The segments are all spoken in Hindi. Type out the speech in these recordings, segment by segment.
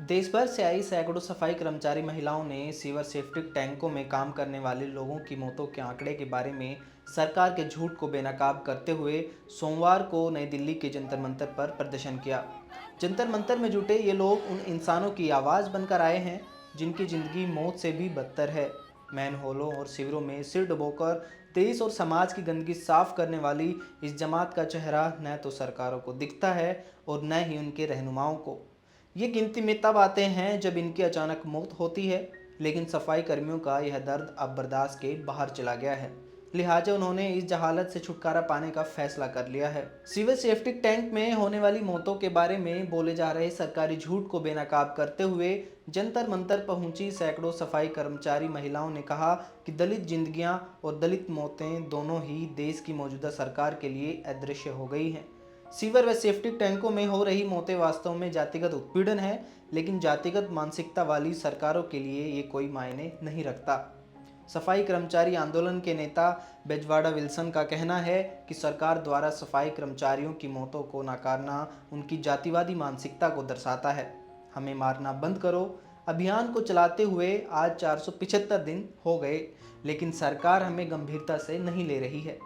देश भर से आई सैकड़ों सफाई कर्मचारी महिलाओं ने सीवर सेफ्टिक टैंकों में काम करने वाले लोगों की मौतों के आंकड़े के बारे में सरकार के झूठ को बेनकाब करते हुए सोमवार को नई दिल्ली के जंतर मंतर पर प्रदर्शन किया। जंतर मंतर में जुटे ये लोग उन इंसानों की आवाज़ बनकर आए हैं जिनकी ज़िंदगी मौत से भी बदतर है। मैनहोलों और शिविरों में सिर डुबोकर देश और समाज की गंदगी साफ करने वाली इस जमात का चेहरा न तो सरकारों को दिखता है और न ही उनके रहनुमाओं को। ये गिनती में तब आते हैं जब इनकी अचानक मौत होती है, लेकिन सफाई कर्मियों का यह दर्द अब बर्दाश्त के बाहर चला गया है। लिहाजा उन्होंने इस जहालत से छुटकारा पाने का फैसला कर लिया है। सीवर सेफ्टिक टैंक में होने वाली मौतों के बारे में बोले जा रहे सरकारी झूठ को बेनकाब करते हुए जंतर मंतर पहुंची सैकड़ों सफाई कर्मचारी महिलाओं ने कहा कि दलित जिंदगियां और दलित मौतें दोनों ही देश की मौजूदा सरकार के लिए अदृश्य हो गई हैं। सीवर व सेफ्टिक टैंकों में हो रही मौतें वास्तव में जातिगत उत्पीड़न है, लेकिन जातिगत मानसिकता वाली सरकारों के लिए ये कोई मायने नहीं रखता। सफाई कर्मचारी आंदोलन के नेता बेजवाड़ा विल्सन का कहना है कि सरकार द्वारा सफाई कर्मचारियों की मौतों को नकारना उनकी जातिवादी मानसिकता को दर्शाता है। हमें मारना बंद करो अभियान को चलाते हुए आज 475 दिन हो गए, लेकिन सरकार हमें गंभीरता से नहीं ले रही है।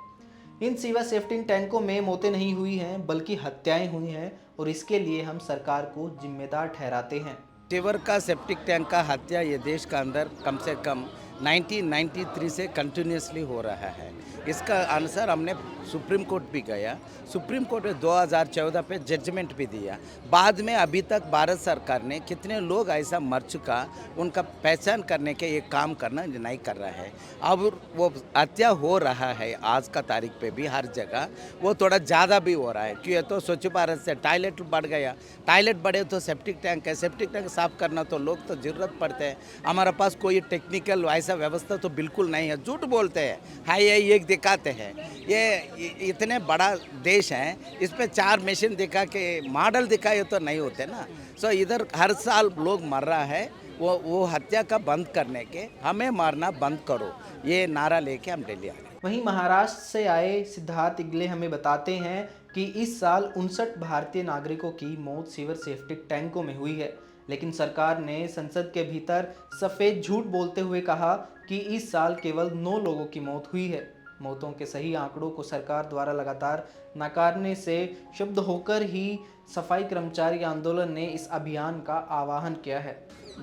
इन सीवर सेफ्टिंग टैंकों में मौतें नहीं हुई हैं बल्कि हत्याएं हुई हैं और इसके लिए हम सरकार को जिम्मेदार ठहराते हैं। सिवर का सेप्टिक टैंक का हत्या ये देश का अंदर कम से कम 1993 से कंटिन्यूसली हो रहा है। इसका अनुसार हमने सुप्रीम कोर्ट भी गया। सुप्रीम कोर्ट ने 2014 पे जजमेंट भी दिया। बाद में अभी तक भारत सरकार ने कितने लोग ऐसा मर चुका उनका पहचान करने के ये काम करना नहीं कर रहा है। अब वो हत्या हो रहा है आज का तारीख पे भी हर जगह, वो थोड़ा ज़्यादा भी हो रहा है। क्यों? तो स्वच्छ भारत से टॉयलेट बढ़ गया, टॉयलेट बढ़े तो सेप्टिक टैंक है, सेप्टिक टैंक साफ करना तो लोग तो ज़रूरत पड़ते हैं। हमारे पास कोई टेक्निकल ऐसा व्यवस्था तो बिल्कुल नहीं है। झूठ बोलते हैं, हाई ये दिखाते हैं। ये इतने बड़ा देश है, इस पे 4 मशीन दिखा के मॉडल दिखाए तो नहीं होते ना। सो इधर हर साल लोग मर रहा है। वो हत्या का बंद करने के, हमें मारना बंद करो, ये नारा लेके हम दिल्ली आ गए। वहीं महाराष्ट्र से आए सिद्धार्थ इगले हमें बताते हैं कि इस साल 59 भारतीय नागरिकों की मौत सीवर सेफ्टिक टैंकों में हुई है, लेकिन सरकार ने संसद के भीतर सफ़ेद झूठ बोलते हुए कहा कि इस साल केवल 9 लोगों की मौत हुई है। मौतों के सही आंकड़ों को सरकार द्वारा लगातार नकारने से शब्द होकर ही सफाई कर्मचारी आंदोलन ने इस अभियान का आह्वान किया है।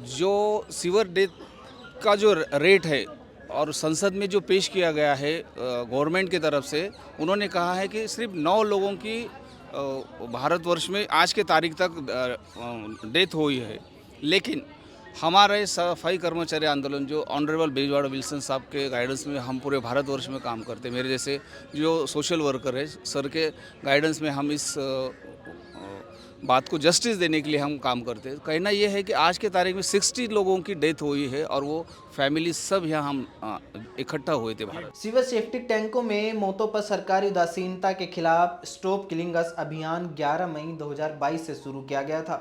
जो सीवर डेथ का जो रेट है और संसद में जो पेश किया गया है गवर्नमेंट की तरफ से, उन्होंने कहा है कि सिर्फ 9 लोगों की भारतवर्ष में आज के तारीख तक डेथ हुई है। लेकिन हमारे सफाई कर्मचारी आंदोलन जो ऑनरेबल बेजवाड़ा विल्सन साहब के गाइडेंस में हम पूरे भारतवर्ष में काम करते हैं, मेरे जैसे जो सोशल वर्कर है सर के गाइडेंस में हम इस बात को जस्टिस देने के लिए हम काम करते हैं। कहना यह है कि आज के तारीख में 60 लोगों की डेथ हुई है और वो फैमिली सब यहाँ हम इकट्ठा हुए थे भारत। सीवर सेफ्टिक टैंकों में मौतों पर सरकारी उदासीनता के खिलाफ स्टॉप किलिंग अस अभियान 11 मई 2022 से शुरू किया गया था।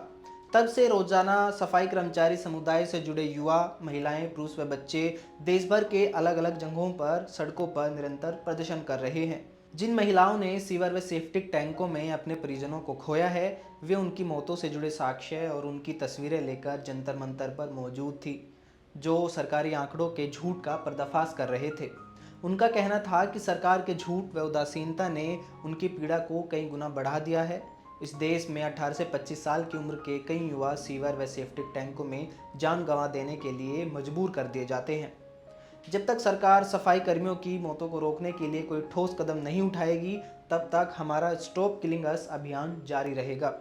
तब से रोजाना सफाई कर्मचारी समुदाय से जुड़े युवा, महिलाएं, पुरुष व बच्चे देश भर के अलग अलग जगहों पर सड़कों पर निरंतर प्रदर्शन कर रहे हैं। जिन महिलाओं ने सीवर व सेफ्टिक टैंकों में अपने परिजनों को खोया है, वे उनकी मौतों से जुड़े साक्ष्य और उनकी तस्वीरें लेकर जंतर मंतर पर मौजूद थी, जो सरकारी आंकड़ों के झूठ का पर्दाफाश कर रहे थे। उनका कहना था कि सरकार के झूठ व उदासीनता ने उनकी पीड़ा को कई गुना बढ़ा दिया है। इस देश में 18 से 25 साल की उम्र के कई युवा सीवर व सेफ्टिक टैंकों में जान गंवा देने के लिए मजबूर कर दिए जाते हैं। जब तक सरकार सफाई कर्मियों की मौतों को रोकने के लिए कोई ठोस कदम नहीं उठाएगी, तब तक हमारा स्टॉप किलिंग अस अभियान जारी रहेगा।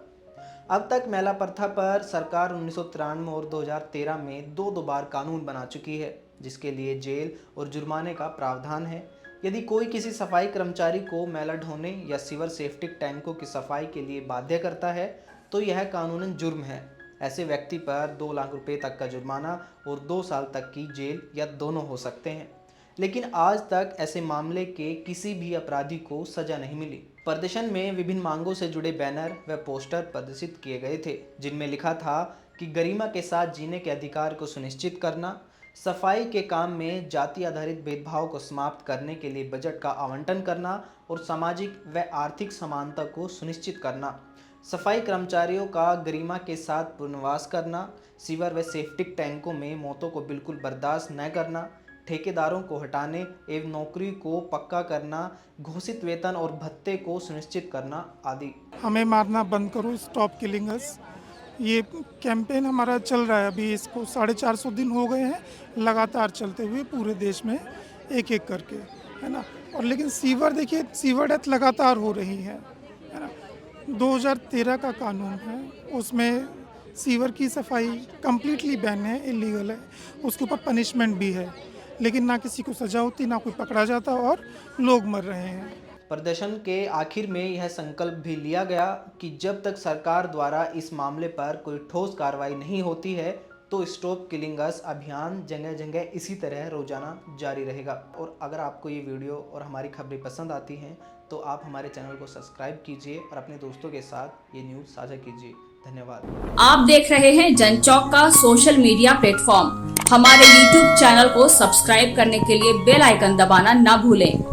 अब तक महिला प्रथा पर सरकार 1993 और 2013 में दो बार कानून बना चुकी है, जिसके लिए जेल और जुर्माने का प्रावधान है। यदि कोई किसी सफाई कर्मचारी को मैला ढोने या सीवर सेफ्टिक टैंकों की सफाई के लिए बाध्य करता है, तो यह कानूनन जुर्म है। ऐसे व्यक्ति पर 2 लाख रुपए तक का जुर्माना और 2 साल तक की जेल या दोनों हो सकते हैं। लेकिन आज तक ऐसे मामले के किसी भी अपराधी को सजा नहीं मिली। प्रदर्शन में विभिन्न मांगों से जुड़े बैनर व पोस्टर प्रदर्शित किए गए थे, जिनमें लिखा था कि गरिमा के साथ जीने के अधिकार को सुनिश्चित करना, सफाई के काम में जाति आधारित भेदभाव को समाप्त करने के लिए बजट का आवंटन करना और सामाजिक व आर्थिक समानता को सुनिश्चित करना। सफाई कर्मचारियों का गरिमा के साथ पुनर्वास करना, सीवर व सेप्टिक टैंकों में मौतों को बिल्कुल बर्दाश्त न करना, ठेकेदारों को हटाने एवं नौकरी को पक्का करना, घोषित वेतन और भत्ते को सुनिश्चित करना आदि। हमें मारना बंद करो, स्टॉप किलिंग अस। ये कैंपेन हमारा चल रहा है, अभी इसको 450 दिन हो गए हैं लगातार चलते हुए पूरे देश में एक एक करके, है ना। और लेकिन सीवर देखिए, सीवर डेथ लगातार हो रही है ना। 2013 का कानून है, उसमें सीवर की सफाई कंप्लीटली बैन है, इलीगल है, उसके ऊपर पनिशमेंट भी है, लेकिन ना किसी को सजा होती, ना कोई पकड़ा जाता और लोग मर रहे हैं। प्रदर्शन के आखिर में यह संकल्प भी लिया गया कि जब तक सरकार द्वारा इस मामले पर कोई ठोस कार्रवाई नहीं होती है तो स्टॉप किलिंग अस अभियान जगह जगह इसी तरह रोजाना जारी रहेगा। और अगर आपको ये वीडियो और हमारी खबरें पसंद आती हैं तो आप हमारे चैनल को सब्सक्राइब कीजिए और अपने दोस्तों के साथ ये न्यूज़ साझा कीजिए। धन्यवाद। आप देख रहे हैं जनचौक का सोशल मीडिया प्लेटफॉर्म। हमारे YouTube चैनल को सब्सक्राइब करने के लिए बेल आइकन दबाना ना भूलें।